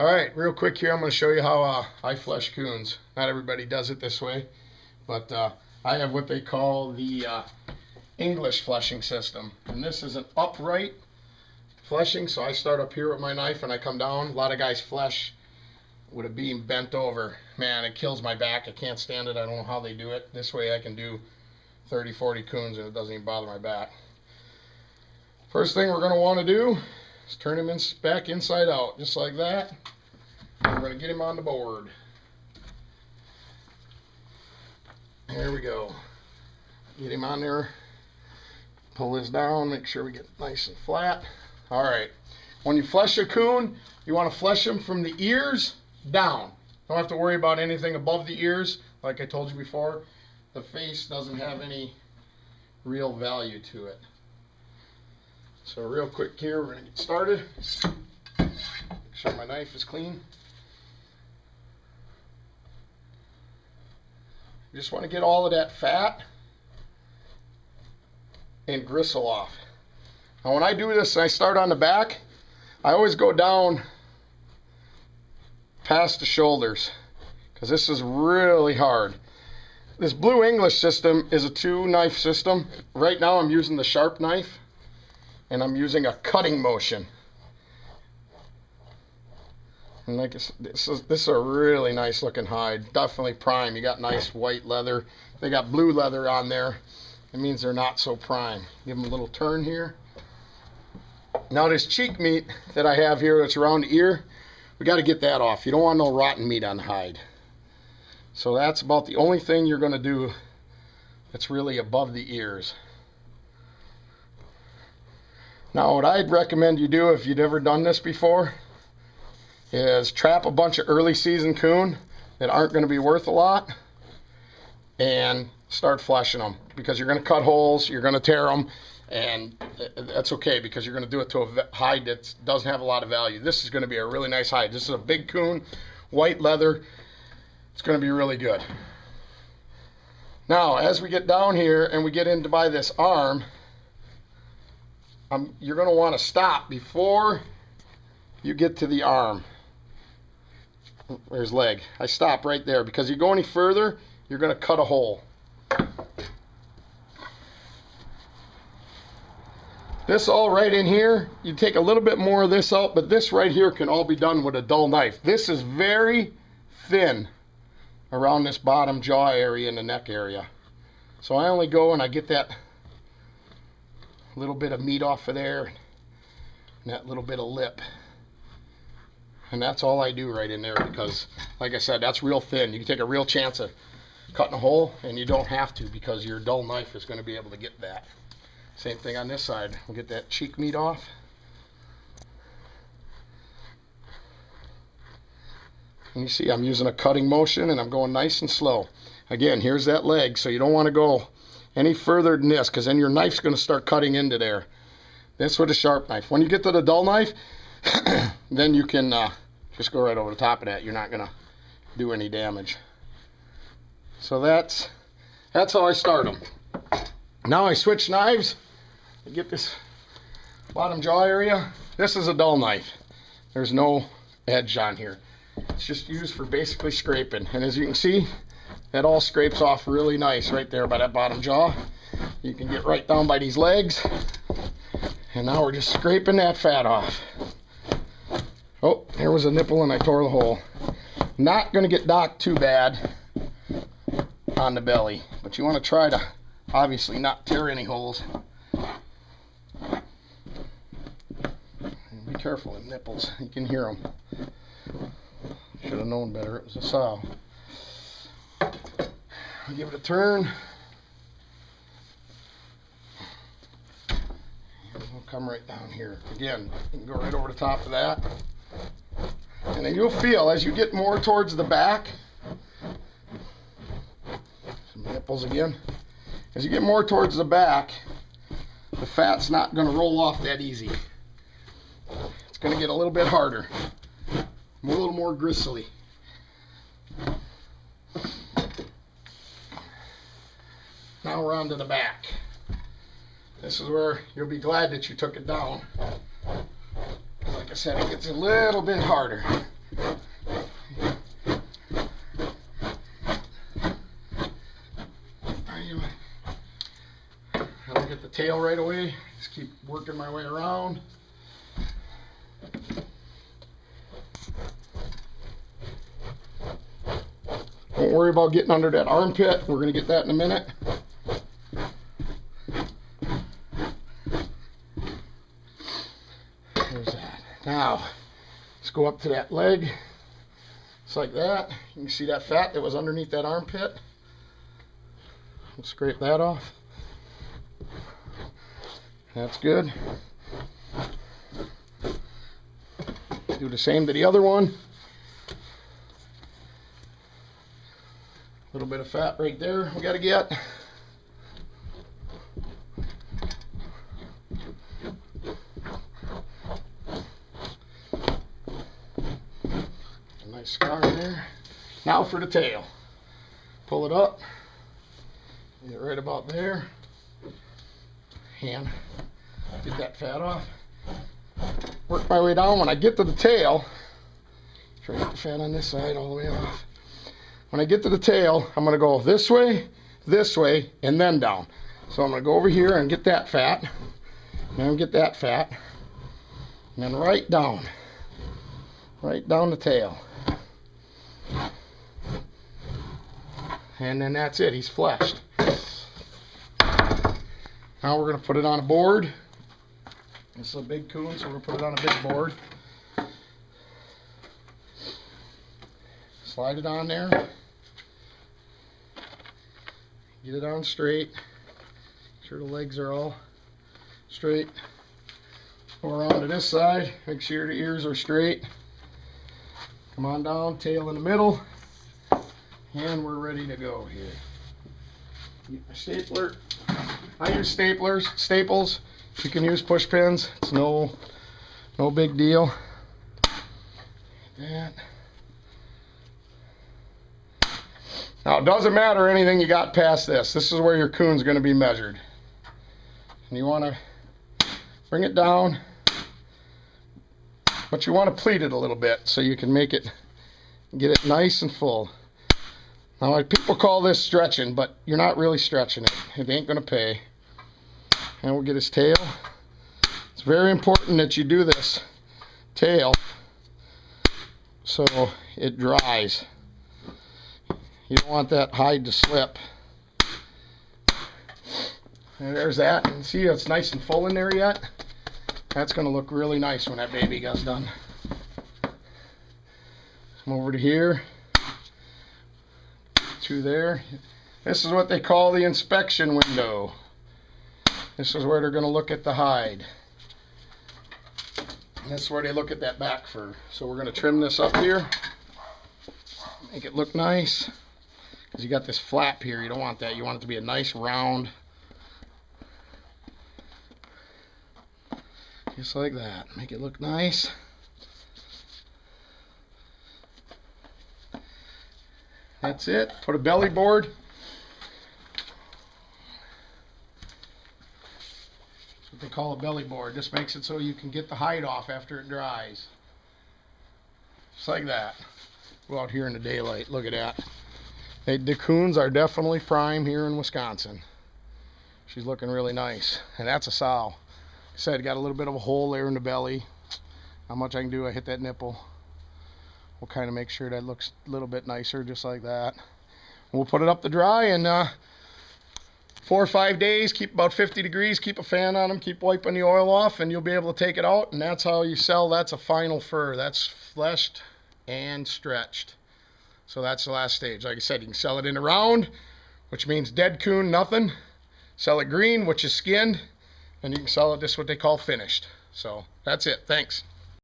All right, real quick here, I'm going to show you how I flesh coons. Not everybody does it this way, but I have what they call the English fleshing system. And this is an upright fleshing, so I start up here with my knife and I come down. A lot of guys flesh with a beam bent over. Man, it kills my back. I can't stand it. I don't know how they do it. This way I can do 30, 40 coons and it doesn't even bother my back. First thing we're going to want to do is turn him back inside out, just like that. And we're going to get him on the board. There we go. Get him on there. Pull this down, make sure we get nice and flat. All right. When you flesh a coon, you want to flesh him from the ears down. Don't have to worry about anything above the ears. Like I told you before, the face doesn't have any real value to it. So real quick here, we're going to get started. Make sure my knife is clean. You just want to get all of that fat and gristle off. Now when I do this and I start on the back, I always go down past the shoulders because this is really hard. This Blue English system is a 2-knife system. Right now I'm using the sharp knife and I'm using a cutting motion. And like this is a really nice looking hide. Definitely prime. You got nice white leather. They got blue leather on there. It means they're not so prime. Give them a little turn here. Now this cheek meat that I have here that's around the ear, we got to get that off. You don't want no rotten meat on the hide. So that's about the only thing you're going to do that's really above the ears. Now what I'd recommend you do if you'd ever done this before is trap a bunch of early season coon that aren't going to be worth a lot and start fleshing them, because you're going to cut holes, you're going to tear them, and that's okay because you're going to do it to a hide that doesn't have a lot of value. This is going to be a really nice hide. This is a big coon, white leather. It's going to be really good. Now as we get down here and we get into by this arm, you're going to want to stop before you get to the arm. There's leg. I stop right there because you go any further, you're going to cut a hole. This all right in here, you take a little bit more of this out, but this right here can all be done with a dull knife. This is very thin around this bottom jaw area and the neck area. So I only go and I get that little bit of meat off of there and that little bit of lip. And that's all I do right in there because, like I said, that's real thin. You can take a real chance of cutting a hole, and you don't have to because your dull knife is going to be able to get that. Same thing on this side. We'll get that cheek meat off. And you see I'm using a cutting motion and I'm going nice and slow. Again, here's that leg, so you don't want to go any further than this because then your knife's going to start cutting into there. This with a sharp knife. When you get to the dull knife, then you can just go right over the top of that. You're not going to do any damage. So that's how I start them. Now I switch knives. I get this bottom jaw area. This is a dull knife. There's no edge on here. It's just used for basically scraping. And as you can see, that all scrapes off really nice right there by that bottom jaw. You can get right down by these legs. And now we're just scraping that fat off. Oh, there was a nipple and I tore the hole. Not going to get docked too bad on the belly, but you want to try to obviously not tear any holes. And be careful of nipples. You can hear them. Should have known better. It was a sow. Give it a turn. We'll come right down here. Again, you can go right over the top of that. And then you'll feel as you get more towards the back, some nipples again. As you get more towards the back, the fat's not going to roll off that easy. It's going to get a little bit harder, a little more gristly. Now we're on to the back. This is where you'll be glad that you took it down. Like I said, it gets a little bit harder. tail right away. Just keep working my way around. Don't worry about getting under that armpit. We're going to get that in a minute. There's that. Now, let's go up to that leg. Just like that. You can see that fat that was underneath that armpit. We'll scrape that off. That's good. Do the same to the other one. A little bit of fat right there we got to get. A nice scar there. Now for the tail. Pull it up. Get right about there. Hand. Get that fat off. Work my way down. When I get to the tail, try to get the fat on this side all the way off. When I get to the tail, I'm going to go this way, and then down. So I'm going to go over here and get that fat. Then get that fat. And then right down. Right down the tail. And then that's it. He's fleshed. Now we're going to put it on a board. This is a big coon, so we're going to put it on a big board. Slide it on there. Get it on straight. Make sure the legs are all straight. Go around to this side. Make sure the ears are straight. Come on down, tail in the middle. And we're ready to go here. Get my stapler. I use staples. You can use push pins. It's no big deal. Like that. Now, it doesn't matter anything you got past this. This is where your coon's going to be measured. And you want to bring it down, but you want to pleat it a little bit so you can make it, get it nice and full. Now, people call this stretching, but you're not really stretching it. It ain't going to pay. And we'll get his tail. It's very important that you do this tail so it dries. You don't want that hide to slip. And there's that. And see, it's nice and full in there yet. That's going to look really nice when that baby gets done. Come over to here. To there. This is what they call the inspection window. This is where they're going to look at the hide. And this is where they look at that back fur. So we're going to trim this up here. Make it look nice. Because you got this flap here. You don't want that. You want it to be a nice round. Just like that. Make it look nice. That's it. Put a belly board. That's what they call a belly board. This makes it so you can get the hide off after it dries. Just like that. Go out here in the daylight. Look at that. The coons are definitely prime here in Wisconsin. She's looking really nice. And that's a sow. Like I said, got a little bit of a hole there in the belly. How much I can do, I hit that nipple. We'll kind of make sure that looks a little bit nicer, just like that. We'll put it up to dry in 4 or 5 days. Keep about 50 degrees. Keep a fan on them. Keep wiping the oil off, and you'll be able to take it out. And that's how you sell. That's a final fur. That's fleshed and stretched. So that's the last stage. Like I said, you can sell it in a round, which means dead coon, nothing. Sell it green, which is skinned. And you can sell it, this is what they call finished. So that's it. Thanks.